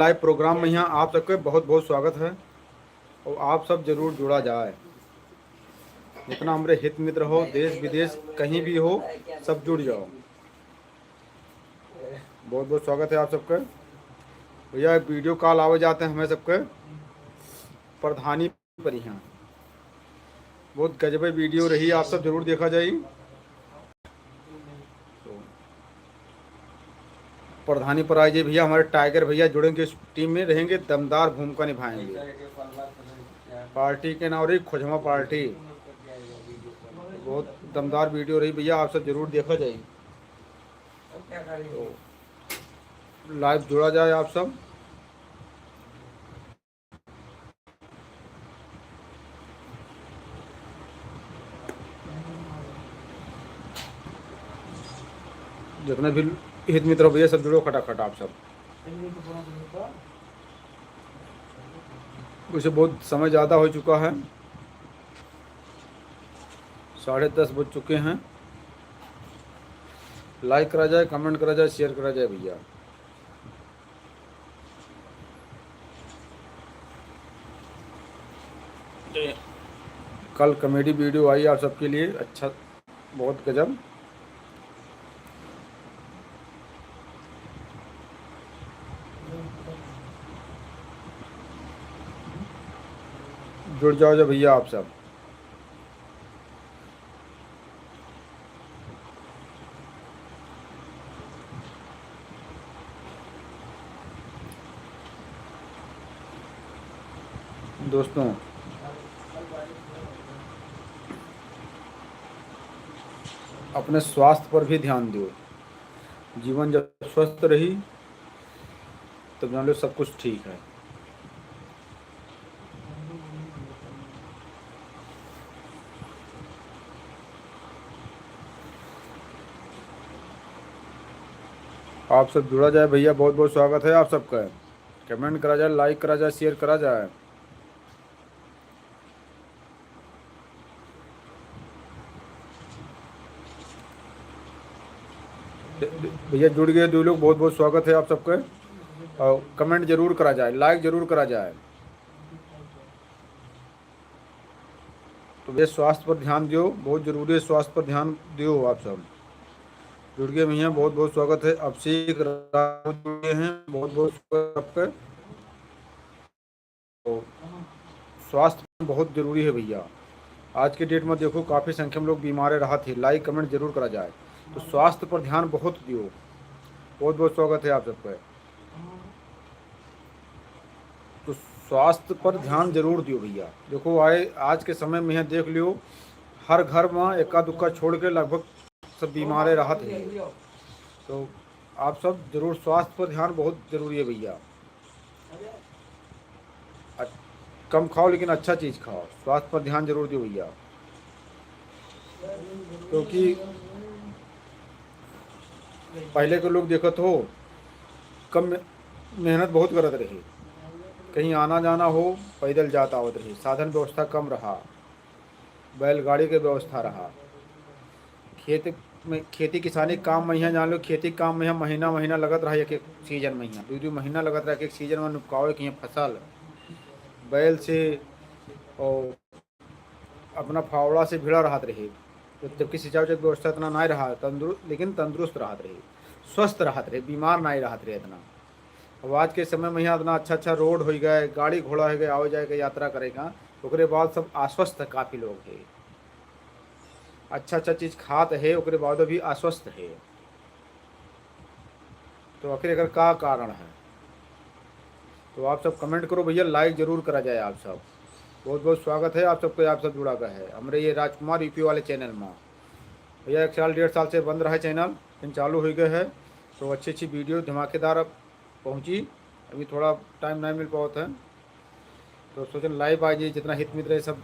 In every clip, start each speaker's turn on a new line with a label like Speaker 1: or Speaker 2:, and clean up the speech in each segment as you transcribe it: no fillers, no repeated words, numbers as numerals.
Speaker 1: Live programme में यहाँ आप सबके बहुत बहुत स्वागत है। और आप सब जरूर जुड़ा जाए, जितना हमारे हित मित्र हो, देश विदेश कहीं भी हो, सब जुड़ जाओ। बहुत बहुत स्वागत है आप सबके। भैया वीडियो कॉल आवे जाते हैं हमें सबके प्रधानी पर यहाँ बहुत गजबे वीडियो रही, आप सब जरूर देखा जाए। तो प्रधानी पर आइए भैया, हमारे टाइगर भैया जुड़ेंगे, इस टीम में रहेंगे, दमदार भूमिका निभाएंगे। पार्टी के नाम रही खुजमा पार्टी, बहुत दमदार वीडियो रही भैया, आप सब जरूर देखा जाए। तो लाइव जुड़ा जाए आप सब। जितने भी हित मित्र भैया सब जुड़ो खटाखट आप सब। वैसे बहुत समय ज़्यादा हो चुका है, 10:30 बज चुके हैं। लाइक करा जाए, कमेंट करा जाए, शेयर करा जाए भैया। कल कॉमेडी वीडियो आई आप सबके लिए, अच्छा बहुत गजब। जुड़ जाओ जब भैया आप सब। दोस्तों अपने स्वास्थ्य पर भी ध्यान दो। जीवन जब स्वस्थ रही तब जान लो सब कुछ ठीक है। आप सब जुड़ा जाए भैया, बहुत बहुत स्वागत है आप सबका। कमेंट करा जाए, लाइक करा जाए, शेयर करा जाए। भैया जुड़ गए 2 लोग, बहुत बहुत स्वागत है आप सबका। और कमेंट जरूर करा जाए, लाइक जरूर करा जाए। तो भैया स्वास्थ्य पर ध्यान दियो, बहुत जरूरी है, स्वास्थ्य पर ध्यान दियो आप सब। जुड़ गए भैया, बहुत बहुत स्वागत है। अभिषेक जुड़े हैं, बहुत बहुत स्वागत आपका। तो स्वास्थ्य बहुत जरूरी है भैया। आज के डेट में देखो काफ़ी संख्या में लोग बीमार रहा थे। लाइक कमेंट जरूर करा जाए। तो स्वास्थ्य पर ध्यान बहुत दियो। बहुत बहुत स्वागत है आप सबका। तो स्वास्थ्य पर ध्यान जरूर दियो भैया। देखो आए आज के समय में यहाँ देख लियो, हर घर में इक्का दुक्का छोड़ के लगभग सब बीमारे राहत है। तो आप सब जरूर स्वास्थ्य पर ध्यान बहुत जरूरी है भैया। कम खाओ लेकिन अच्छा चीज़ खाओ, स्वास्थ्य पर ध्यान जरूर दियो भैया। क्योंकि पहले के लोग देखत हो कम मेहनत बहुत करत रहे, कहीं आना जाना हो पैदल जाता आवत रहे, साधन व्यवस्था कम रहा, बैलगाड़ी के व्यवस्था रहा। खेत में खेती किसानी काम में यहाँ जान लो, खेती काम में यहाँ महीना महीना लगत रहा, एक एक सीजन में यहाँ 2-2 महीना लगत रहा, एक सीजन में नुकावे कि फसल बैल से और अपना फावड़ा से भिड़ा रहत रहे। तो जबकि सिंचाई की व्यवस्था इतना नहीं रहा, लेकिन तंदुरुस्त रहत रहे, स्वस्थ रहत रहे, बीमार नहीं रहत रहे इतना। अब आज के समय में यहाँ इतना अच्छा अच्छा रोड हो गए, गाड़ी घोड़ा हो गए, आवे जाए के यात्रा करेगा, ओकरे बाद सब आश्वस्त काफ़ी लोग है, अच्छा अच्छा चीज़ खात है, ओकरे बाद भी आश्वस्त है। तो आखिर अगर का कारण है, तो आप सब कमेंट करो भैया, लाइक जरूर करा जाए आप सब। बहुत बहुत स्वागत है आप सबको, आप सब जुड़ा गया है हमारे ये राजकुमार यूपी वाले चैनल में। भैया 1 साल 1.5 साल से बंद रहा है चैनल, फिर चालू हो गए है। तो अच्छी अच्छी वीडियो धमाकेदार अब पहुँची, अभी थोड़ा टाइम नहीं मिल पाता है। तो सोचें लाइव आ जाइए, जितना हित मित्र है सब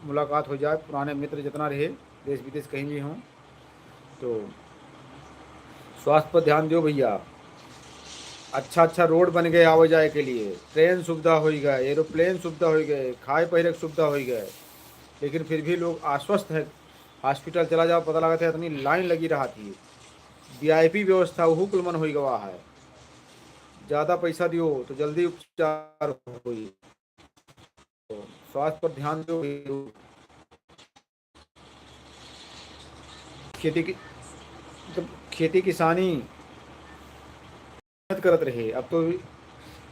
Speaker 1: मुलाकात हो जाए, पुराने मित्र जितना रहे देश विदेश कहीं भी हों। तो स्वास्थ्य पर ध्यान दो भैया। अच्छा अच्छा रोड बन गए आवे जाए के लिए, ट्रेन सुविधा हो गए, एरोप्लेन सुविधा हो गए, खाए पहरे की सुविधा हो गए, लेकिन फिर भी लोग आश्वस्त है। हॉस्पिटल चला जाओ पता लगा था इतनी लाइन लगी रहा थी, वीआईपी व्यवस्था वो कुल मन हो गवा है। ज़्यादा पैसा दियो तो जल्दी उपचार होई। तो स्वास्थ्य पर ध्यान दो। खेती की मतलब खेती किसानी मेहनत करत रहे। अब तो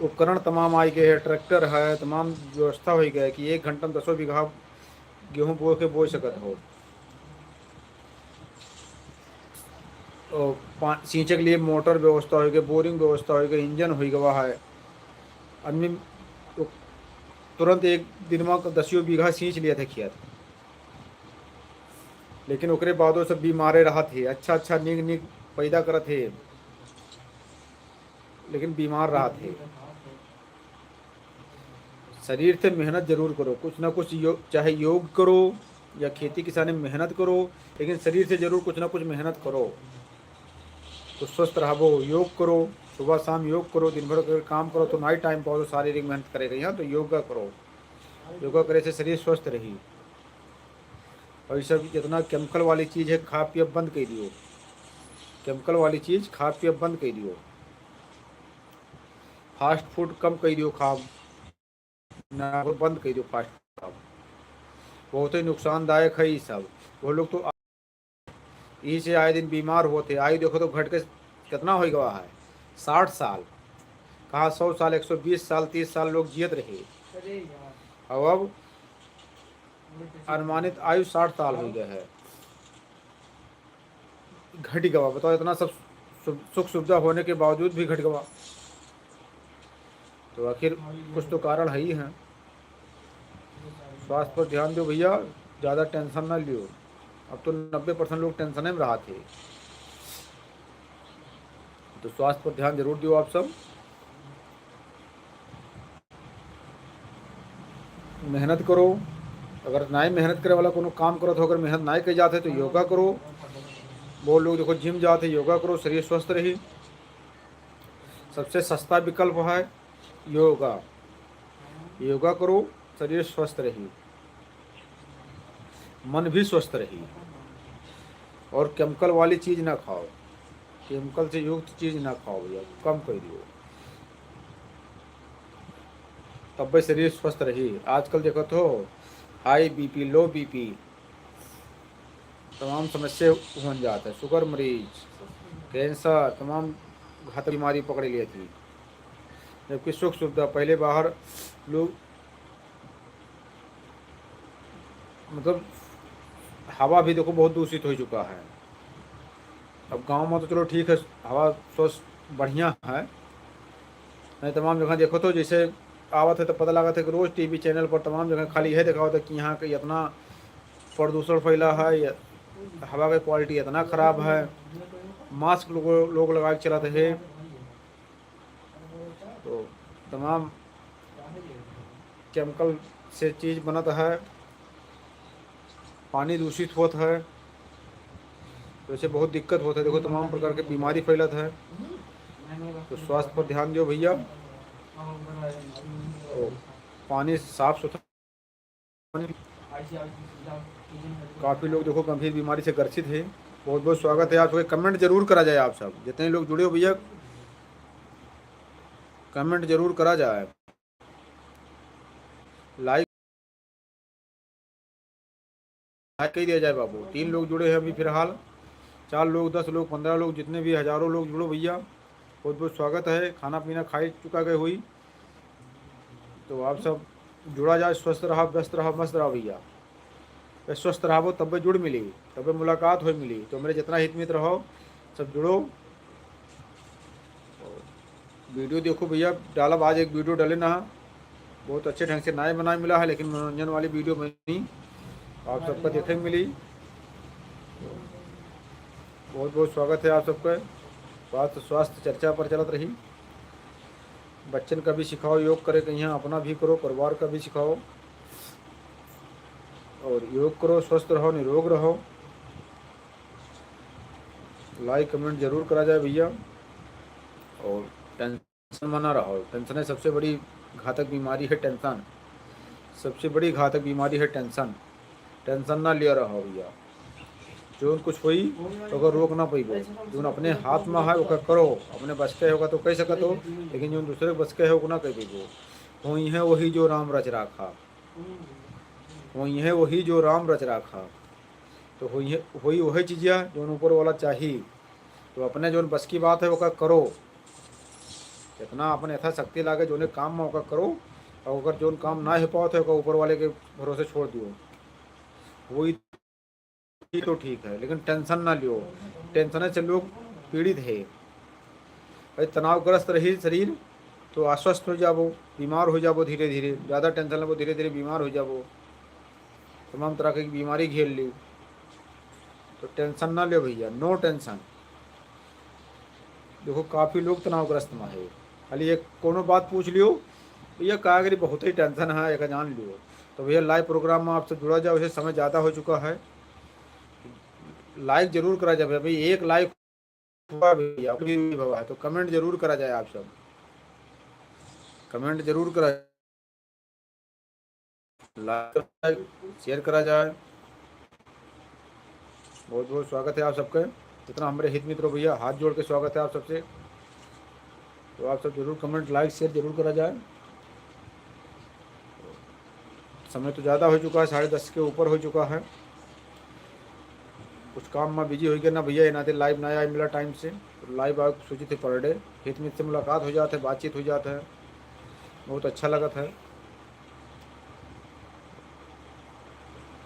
Speaker 1: उपकरण तमाम आ गए है, ट्रैक्टर है, तमाम व्यवस्था हो गए कि 1 घंटा में 10 बीघा गेहूँ बो के बो सकत हो। और सींचे के लिए मोटर व्यवस्था हो गई, बोरिंग व्यवस्था हो गई, इंजन हो गवा है। आदमी तो तुरंत एक दिन में 10 बीघा सींच लिया था खेत। लेकिन ओकरे बादो सब बीमारे रहा थे। अच्छा अच्छा निक निक पैदा करत थे, लेकिन बीमार रहा थे। शरीर से मेहनत जरूर करो, कुछ ना कुछ चाहे योग करो या खेती किसानी में मेहनत करो, लेकिन शरीर से जरूर कुछ ना कुछ मेहनत करो तो स्वस्थ रहो। योग करो, सुबह शाम योग करो। दिन भर अगर काम करो तो नाइट टाइम पाओ तो शारीरिक मेहनत करेगा। यहाँ तो योगा करो, योगा करे से शरीर स्वस्थ रही। और ये सब जितना केमिकल वाली चीज़ है खा पिए बंद कर दियो। केमिकल वाली चीज़ खा पिए बंद कर दियो। फास्ट फूड कम कर दियो, खाओ ना, बंद कर दियो फास्ट फूड खाओ। बहुत ही नुकसानदायक है ये सब। वो लोग तो यही से आए दिन बीमार होते। आयु देखो तो घट के कितना हो गया है, 60 साल। कहा 100 साल, 120 साल, 30 साल लोग जियत रहे। और अब अनुमानित आयु 60 साल हो गया है। घट गवा, बताओ इतना सब सुख सुविधा होने के बावजूद भी घट गवा। तो आखिर कुछ तो कारण है ही है। स्वास्थ्य पर ध्यान दो भैया, ज़्यादा टेंशन ना लियो। अब तो 90% लोग टेंशन में रहा थे। तो स्वास्थ्य पर ध्यान जरूर दियो आप सब। मेहनत करो। अगर ना ही मेहनत करे वाला कोनो काम करो तो अगर मेहनत ना कर जाते तो योगा करो। बहुत लोग देखो जिम जाते, योगा करो, शरीर स्वस्थ रही। सबसे सस्ता विकल्प है योगा। योगा करो, शरीर स्वस्थ रही, मन भी स्वस्थ रही। और केमिकल वाली चीज़ ना खाओ, केमिकल से युक्त चीज़ ना खाओ भैया, कम कर दियो, तब भी शरीर स्वस्थ रही। आजकल देखो तो हाई बीपी, लो बीपी, तमाम समस्या हो जाता है। शुगर मरीज, कैंसर, तमाम घातक बीमारी पकड़ ली थी। जबकि सुख सुविधा पहले बाहर लोग मतलब हवा भी देखो बहुत दूषित हो चुका है। अब गांव में तो चलो ठीक है, हवा स्वस्थ बढ़िया है। नहीं तमाम जगह देखो तो जैसे आवत है तो पता लगा था कि रोज़ टीवी चैनल पर तमाम जगह खाली है दिखाओ था कि यहाँ का इतना प्रदूषण फैला है, हवा की क्वालिटी इतना ख़राब है। मास्क लोग लगा के चलाते हैं। तो तमाम केमिकल से चीज़ बनता है, पानी दूषित होता है, तो इससे बहुत दिक्कत होता है। देखो तमाम प्रकार की बीमारी फैलत है। तो स्वास्थ्य पर ध्यान दो भैया। तो पानी साफ सुथरा, काफ़ी लोग देखो गंभीर बीमारी से ग्रसित है। बहुत बहुत स्वागत है आप सबके। कमेंट जरूर करा जाए, आप सब जितने लोग जुड़े हो भैया कमेंट जरूर करा जाए, लाइक कर दिया जाए बाबू। 3 लोग जुड़े हैं अभी फिलहाल, 4 लोग, 10 लोग, 15 लोग, जितने भी हज़ारों लोग जुड़ो भैया, बहुत बहुत स्वागत है। खाना पीना खा चुका गए हुई तो आप सब जुड़ा जाए। स्वस्थ रहो, व्यस्त रहो, मस्त रहो भैया। स्वस्थ रहो तब जुड़ मिली, तब मुलाकात हो मिली। तो मेरे जितना हित मित्र रहो सब जुड़ो। वीडियो देखो भैया, डालब आज एक वीडियो डाले ना, बहुत अच्छे ढंग से ना बनाए मिला है, लेकिन मनोरंजन वाली वीडियो बनी, आप सबको देखने को मिली। बहुत बहुत स्वागत है आप सबका। स्वास्थ्य चर्चा पर चलत रही। बच्चन का भी सिखाओ योग करे, कहीं अपना भी करो, परिवार का भी सिखाओ। और योग करो, स्वस्थ रहो, निरोग रहो। लाइक कमेंट जरूर करा जाए भैया। और टेंशन में ना रहो। टेंशन सबसे बड़ी घातक बीमारी है। टेंशन सबसे बड़ी घातक बीमारी है। टेंशन ना लिया रहो भैया। जो कुछ हुई तो अगर रोक ना पैबो, जो अपने हाथ में है ओकर करो, अपने बस के होगा तो कह सकत हो, लेकिन जो दूसरे के बस के है वो ना कह पैबो। वही है वही जो राम रच राखा, वही है वही जो राम रच राखा। तो वही वही चीज़िया जो ऊपर वाला चाहिए, तो अपने जो बस की बात है वो करो, जितना अपने यथा शक्ति लागे जो काम में होगा करो, और अगर जो काम ना हो पाओ तो ऊपर वाले के भरोसे छोड़ दियो, वही तो ठीक है। लेकिन टेंशन ना लियो, टेंशन से लोग पीड़ित है। भाई तनावग्रस्त रही शरीर तो अस्वस्थ हो जाबो, बीमार हो जाबो, धीरे धीरे ज़्यादा टेंशन लेबो धीरे धीरे बीमार हो जाबो, तमाम तरह की बीमारी घेर ली। तो टेंशन ना ले भैया, नो टेंशन। देखो काफ़ी लोग तनावग्रस्त में है, खाली एक कोनो बात पूछ लियो भैया कहा करी बहुत ही टेंशन है एक जान लियो। तो भैया लाइव प्रोग्राम में आपसे जुड़ा जाए, उसे समय ज़्यादा हो चुका है, लाइक जरूर करा जाए भाई, एक लाइक हुआ भैया है तो कमेंट जरूर करा जाए, आप सब कमेंट जरूर करा, लाइक शेयर करा जाए। बहुत बहुत स्वागत है आप सबके, जितना हमारे हित मित्रों भैया हाथ जोड़ के स्वागत है आप सबसे। तो आप सब जरूर कमेंट लाइक शेयर जरूर करा जाए। समय तो ज़्यादा हो चुका है, 10:30 के ऊपर हो चुका है, कुछ काम में बिजी हो गया ना भैया, ना थे लाइव ना आया मिला टाइम से, तो लाइव आप सोची थे पर डे हित मित्र से मुलाकात हो जाता है, बातचीत हो जाता है, बहुत अच्छा लगा था।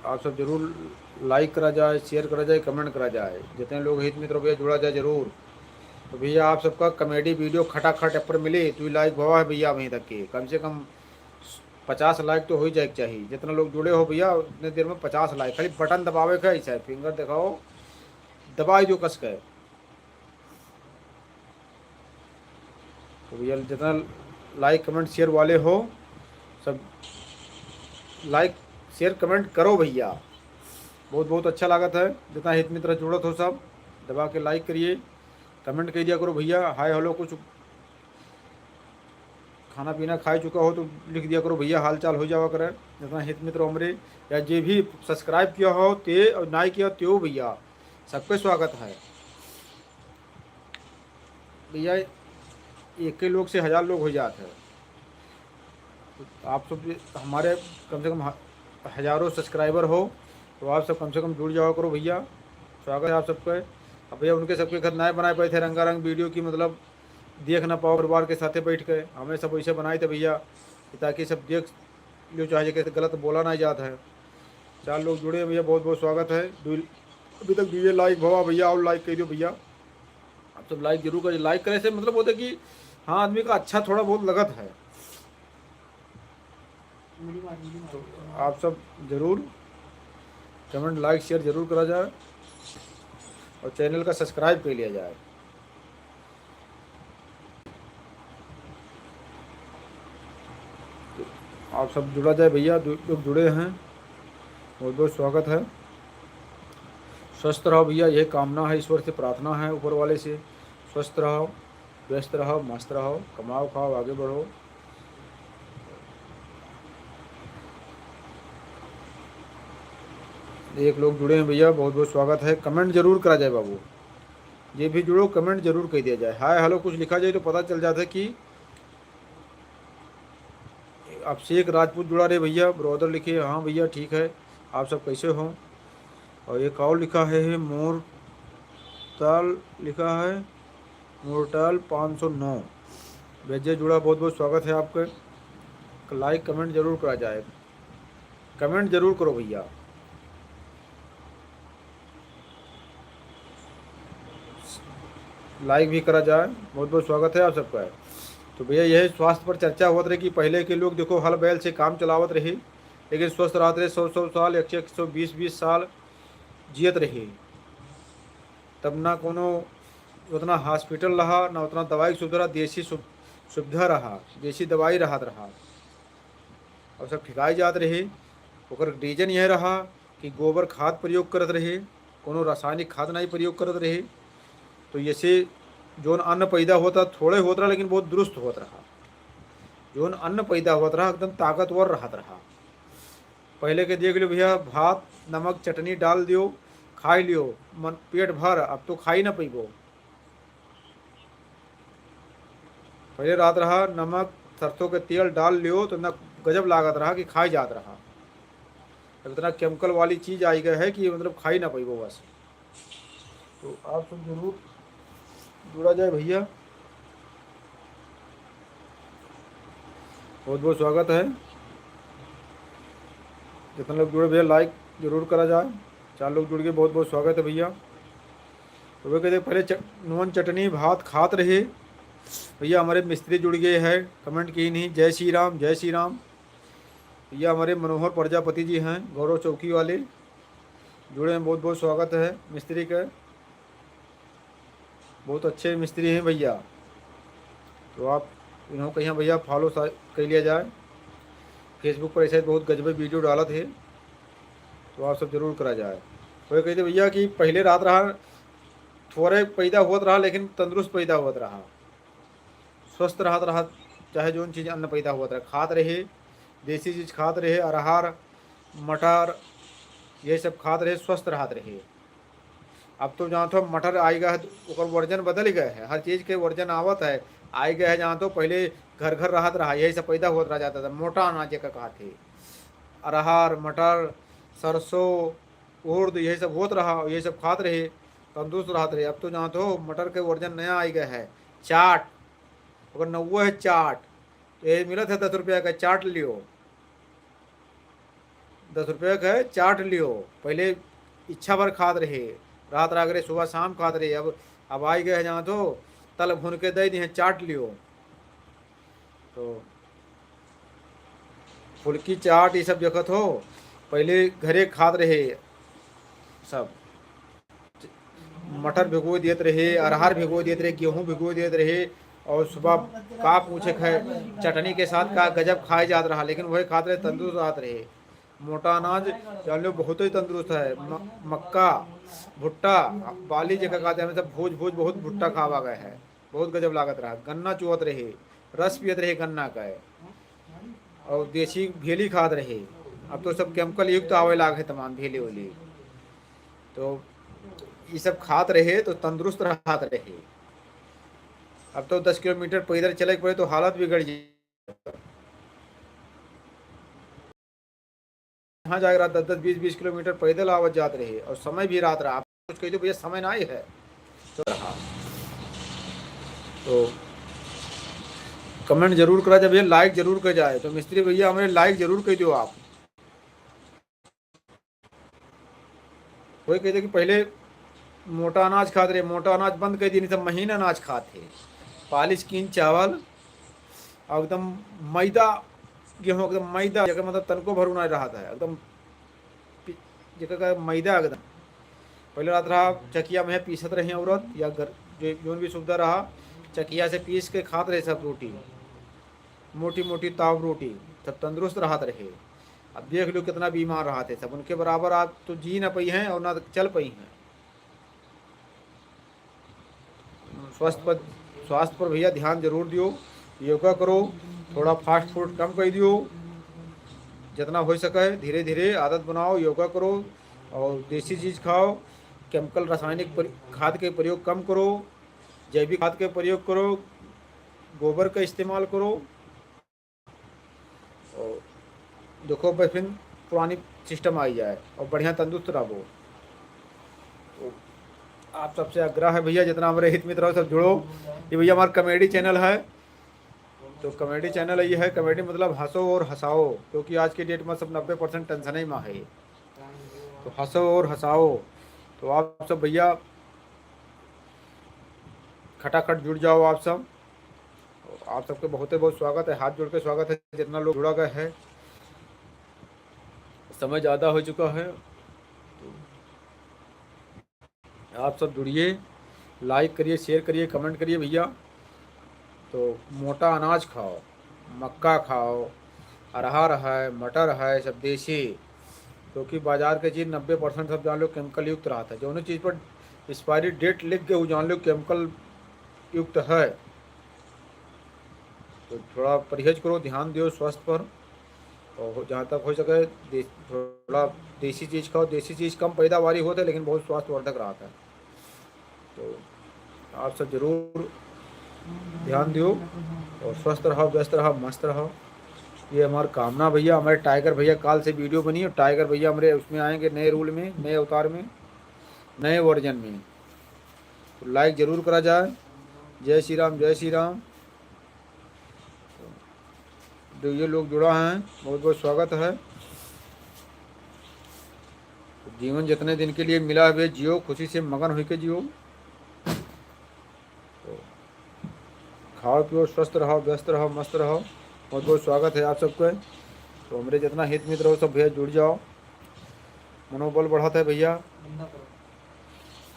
Speaker 1: आप सब जरूर लाइक करा जाए, शेयर करा जाए, कमेंट करा जाए, जितने लोग हित मित्र भैया जुड़ा जाए जरूर। तो भैया आप सबका कॉमेडी वीडियो खटाखट पर मिले तो लाइक हुआ है भैया, वहीं तक के कम से कम 50 लाइक तो हो ही जाए चाहिए। जितना लोग जुड़े हो भैया उतने देर में 50 लाइक, खाली बटन दबावे का ऐसा है, फिंगर दिखाओ दबाई जो कस गए। तो भैया जितना लाइक कमेंट शेयर वाले हो सब लाइक शेयर कमेंट करो भैया, बहुत बहुत अच्छा लागत है। जितना हित मित्र जुड़त हो सब दबा के लाइक करिए, कमेंट कर दिया करो भैया, हाय हेलो, कुछ खाना पीना खा चुका हो तो लिख दिया करो भैया, हाल चाल हो जावा करे। जितना हित मित्र हमरे या जे भी सब्सक्राइब किया हो ते और ना किया त्यो भैया सबके स्वागत है भैया, एक के लोग से 1000 लोग हो जाते हैं। तो आप सब हमारे कम से कम हज़ारों सब्सक्राइबर हो, तो आप सब कम से कम जुड़ जाओ करो भैया, स्वागत है आप सबका। अब भैया उनके सबके घर नए बनाए पाए थे रंगारंग वीडियो की, मतलब देख ना पाओ परिवार के साथ बैठ के, हमें सब वैसे बनाए थे भैया ताकि सब देख लो, चाहे कैसे गलत बोला ना जाता है। 4 लोग जुड़े हैं भैया, बहुत बहुत स्वागत है। अभी तक वीडियो लाइक भवा भैया, और लाइक कर दो भैया, आप सब लाइक जरूर करिए। लाइक करने से मतलब होता है कि हाँ आदमी का अच्छा थोड़ा बहुत लगत है। तो आप सब जरूर कमेंट लाइक शेयर जरूर करा जाए और चैनल का सब्सक्राइब कर लिया जाए। तो आप सब जुड़ा जाए भैया, लोग जुड़े हैं, बहुत बहुत स्वागत है। स्वस्थ रहो भैया, यही कामना है, ईश्वर से प्रार्थना है ऊपर वाले से, स्वस्थ रहो, व्यस्त रहो, मस्त रहो, कमाओ खाओ आगे बढ़ो। एक लोग जुड़े हैं भैया, बहुत बहुत स्वागत है। कमेंट जरूर करा जाए बाबू, ये भी जुड़ो, कमेंट जरूर कर दिया जाए, हाय हेलो कुछ लिखा जाए तो पता चल जाता है कि आपसे एक राजपूत जुड़ा रहे भैया, ब्रदर लिखे, हाँ भैया ठीक है, आप सब कैसे हो। और एक और लिखा है मोरताल, लिखा है मोरटाल 509 भेजे जुड़ा, बहुत बहुत स्वागत है आपका। लाइक कमेंट जरूर करा जाए, कमेंट जरूर करो भैया। लाइक भी करा जाए, बहुत बहुत स्वागत है आप सबका। तो भैया यही स्वास्थ्य पर चर्चा होत रही कि पहले के लोग देखो हल बैल से काम चलावत रहे, लेकिन स्वस्थ रहते रहे, 100 साल, 120 साल जियत रहे। तब ना कोनो उतना हॉस्पिटल रहा, ना उतना दवाई की सुविधा, देसी सुविधा रहा, देसी दवाई रहत रहा, और सब ठिकाई जात रहे। ओकर रीजन यह रहा कि गोबर खाद प्रयोग करत रहे, कोनो रासायनिक खाद नहीं प्रयोग करत रहे। तो जैसे जोन अन्न पैदा होता थोड़े होता रहा, लेकिन बहुत दुरुस्त होता रहा। जोन अन्न पैदा होता रहा एकदम ताकतवर रहत रहा। पहले के देख लो भैया, भात नमक चटनी डाल दियो, खाई लियो मन पेट भर, अब तो खाई ना पैबो। पहले रात रहा नमक सरसों के तेल डाल लियो तो न गजब लागत रहा कि खाई जात रहा। अब इतना केमिकल वाली चीज़ आई गई है कि मतलब खाई ना पैबो बस। तो आप सब जरूर जुड़ा जाए भैया, बहुत बहुत स्वागत है। जितने लोग जुड़े भैया लाइक जरूर करा जाए। 4 लोग जुड़ गए, बहुत बहुत स्वागत है भैया। तो वे कहते पहले नून चटनी भात खात रहे। भैया हमारे मिस्त्री जुड़ गए हैं, कमेंट की नहीं, जय श्री राम जय श्री राम। भैया हमारे मनोहर प्रजापति जी हैं गौरव चौकी वाले, जुड़े हैं, बहुत बहुत स्वागत है मिस्त्री का, बहुत अच्छे मिस्त्री हैं भैया। तो आप इन्हों के यहाँ भैया फॉलो कर लिया जाए। फेसबुक पर ऐसे बहुत गजबे वीडियो डाला थे, तो आप सब जरूर करा जाए। तो ये कहते भैया कि पहले रात रहा थोड़े पैदा होत रहा लेकिन तंदुरुस्त पैदा होत रहा, स्वस्थ रहा, चाहे जो चीज़ अन्न पैदा होत रहा खात रहे, देसी चीज़ खात रहे, अरहर मटर ये सब खात रहे, स्वस्थ रहत रहे। अब तो जहाँ तो मटर आई गए है वर्जन बदल गए है, हर चीज़ के वर्जन आवत है, आई गए है। जहाँ तो पहले घर घर रहत रहा, यही सब पैदा होत रहा जाता था, मोटा अनाज का कहा थे, अरहर मटर सरसों उर्द यही सब होत रहा, यही सब खात रहे, तंदुरुस्त रहत रहे। अब तो जहाँ तो मटर के वर्जन नया आई गए है, चाट अगर 90 है चाट, तो ये मिला था 10 रुपया का, चाट लियो 10 रुपये का है, चाट लियो। पहले इच्छा भर खात रहे, रात रात रहे, सुबह शाम खात रहे। अब आई गए जहाँ तो तल भुन के दे दिए, चाट लियो। तो फुल्की चाट ये सब जगत हो, पहले घरे खात रहे सब, मटर भिगो देते रहे, अरहर भिगो देते रहे, गेहूँ भिगो देते रहे, और सुबह का पूछे खाए चटनी के साथ का गजब खाए जात रहा, लेकिन वही खाते रहे, तंदुरुस्त रहते रहे। मोटा अनाज जान लो बहुत ही तंदुरुस्त है, मक्का भुट्टा बाली जगह खाते हैं, सब भोज भोज बहुत भुट्टा खावा गए है, बहुत गजब लागत रहा। गन्ना चुवत रहे, रस पियत रहे गन्ना का, और देसी भेली खात रहे। अब तो सब केमिकल युक्त आवे लाग है तमाम भेली वेली, तो ये सब खात रहे तो तंदुरुस्त रहत रहे। अब तो 10 किलोमीटर पैदल चले पड़े तो हालत बिगड़ जाए, यहाँ जाएगा 10-10 20-20 किलोमीटर पैदल आवत जात रहे, और समय भी रात रहा। कुछ कही तो भैया समय ना ही है तो रहा। तो कमेंट जरूर करा जाए भैया, लाइक जरूर कर जाए। तो मिस्त्री भैया हमें लाइक जरूर कर दो आप। वही कहते कि पहले मोटा अनाज खाते रहे, मोटा अनाज बंद कर दिए, नहीं सब महीन अनाज खाते, पालिश कीन चावल और एकदम मैदा गेहूँ, एकदम मैदा जगह मतलब तनको भरू नहीं रहा था, एकदम जगह का मैदा एकदम। पहले रात रहा चकिया में पीसत रहे औरत, या घर जो भी सुविधा रहा चकिया से पीस के खाते रहे सब रोटी, मोटी मोटी ताव रोटी, सब तंदुरुस्त रहत रहे। अब देख लो कितना बीमार रहा थे सब, उनके बराबर आप तो जी ना पई हैं और ना चल पई हैं। स्वास्थ्य पर भैया ध्यान जरूर दियो, योगा करो, थोड़ा फास्ट फूड कम कर दियो, जितना हो सके धीरे धीरे आदत बनाओ, योगा करो, और देसी चीज़ खाओ, केमिकल रासायनिक खाद के प्रयोग कम करो, जैविक खाद के प्रयोग करो, गोबर का इस्तेमाल करो, और देखो बस फिर पुरानी सिस्टम आई जाए और बढ़िया तंदुरुस्त रहो। तो आप सबसे आग्रह है भैया, जितना हमारे हित मित्र हो सब जुड़ो। ये भैया हमारा कॉमेडी चैनल है, तो कॉमेडी चैनल ये है, कॉमेडी मतलब हंसो और हंसाओ, क्योंकि आज के डेट में सब 90% टेंशन ही में है, तो हंसो और हंसाओ। तो आप सब भैया खटाखट जुड़ जाओ आप सब, आप सबके बहुत बहुत स्वागत है, हाथ जोड़ के स्वागत है जितना लोग जुड़ा गए है। समय ज़्यादा हो चुका है, तो आप सब जुड़िए, लाइक करिए, शेयर करिए, कमेंट करिए भैया। तो मोटा अनाज खाओ, मक्का खाओ, अरहर है, मटर है, सब देसी, क्योंकि बाजार के चीज़ 90% सब जान लो केमिकल युक्त रहा था। जो चीज़ पर एक्सपायरी डेट लिख के वो जान लो केमिकल युक्त है, तो थोड़ा परहेज करो, ध्यान दो स्वास्थ्य पर। और जहाँ तक हो सके थोड़ा देसी चीज़ खाओ। देसी चीज़ कम पैदावारी होता है लेकिन बहुत स्वास्थ्यवर्धक रहता है। तो आप सब जरूर ध्यान दो और स्वस्थ रहो, व्यस्त रहो, मस्त रहो। ये हमारी कामना भैया। हमारे टाइगर भैया काल से वीडियो बनी और टाइगर भैया हमारे उसमें आएंगे नए रूल में, नए अवतार में, नए वर्जन में। तो लाइक जरूर करा जाए। जय श्री राम, जय श्री राम। जो ये लोग जुड़ा हैं बहुत बहुत स्वागत है। जीवन जितने दिन के लिए मिला है जियो, खुशी से मगन होकर जियो। तो खाओ पियो, स्वस्थ रहो, व्यस्त रहो, मस्त रहो। बहुत बहुत स्वागत है आप सबका। तो हमारे जितना हित मित्र हो सब भैया जुड़ जाओ। मनोबल बढ़ाता है भैया।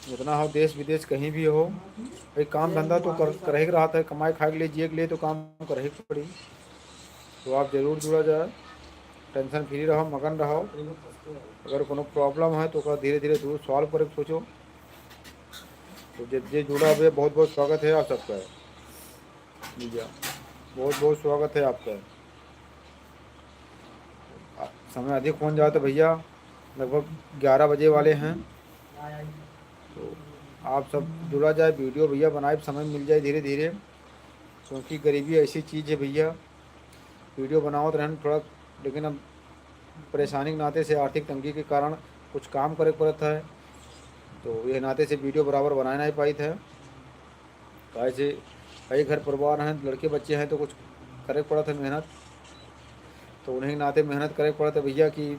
Speaker 1: जितना हो देश विदेश कहीं भी हो भाई, काम धंधा तो कर ही रहा था। कमाई खाए के लिए, जिए के लिए तो काम कर ही पड़ी। तो आप जरूर जुड़ा जाए। टेंशन फ्री रहो, मगन रहो। अगर कोनो प्रॉब्लम है तो धीरे धीरे दूर सॉल्व करके सोचो। तो जे जुड़ा हुआ बहुत बहुत स्वागत है आप सबका भैया। बहुत बहुत स्वागत है आपका। समय अधिक हो जाए तो भैया लगभग 11 बजे वाले हैं। तो आप सब जुड़ा जाए, वीडियो भैया बनाए, समय मिल जाए धीरे धीरे। क्योंकि गरीबी ऐसी चीज़ है भैया, वीडियो बनाओ तो रहन थोड़ा, लेकिन अब परेशानी के नाते से, आर्थिक तंगी के कारण कुछ काम करे पड़ता है। तो ये नाते से वीडियो बराबर बनाना ही पाई था। कैसे कई घर परिवार हैं, लड़के बच्चे हैं तो कुछ करे पड़ा था मेहनत। तो उन्हीं के नाते मेहनत करे पड़ा था भैया कि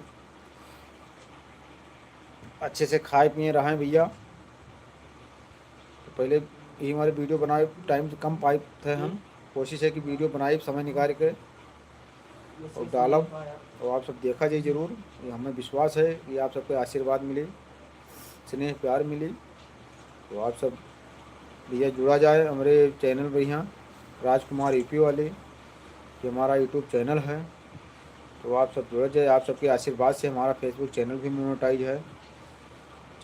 Speaker 1: अच्छे से खाए पिए रहें भैया। तो पहले यही हमारे वीडियो बनाए, टाइम कम पाए थे हम। कोशिश है कि वीडियो बनाए समय निकाल के और डालब। और आप सब देखा जाए ज़रूर। ये हमें विश्वास है कि आप सबके आशीर्वाद मिले, स्नेह प्यार मिली। तो आप सब भैया जुड़ा जाए हमारे चैनल भैया राजकुमार यूपी वाले, जो हमारा यूट्यूब चैनल है। तो आप सब जुड़ जाए। आप सबके आशीर्वाद से हमारा फेसबुक चैनल भी मोनेटाइज है,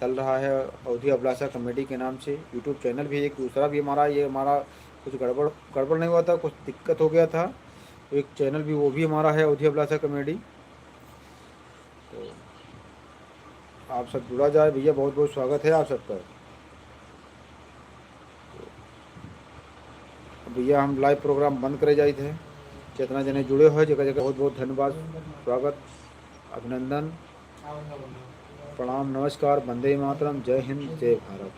Speaker 1: चल रहा है अवधि अभिलाषा कॉमेडी के नाम से। यूट्यूब चैनल भी एक दूसरा भी हमारा, ये हमारा कुछ गड़बड़ गड़बड़ नहीं हुआ था, कुछ दिक्कत हो गया था। तो एक चैनल भी वो भी हमारा है अवधि अभिलाषा कॉमेडी। तो आप सब जुड़ा जाए भैया। बहुत बहुत स्वागत है आप सबका। भैया हम लाइव प्रोग्राम बंद करे जाए थे। जितना जने जुड़े हो जगह जगह बहुत बहुत धन्यवाद, स्वागत, अभिनंदन, प्रणाम, नमस्कार, वंदे मातरम, जय हिंद, जय भारत।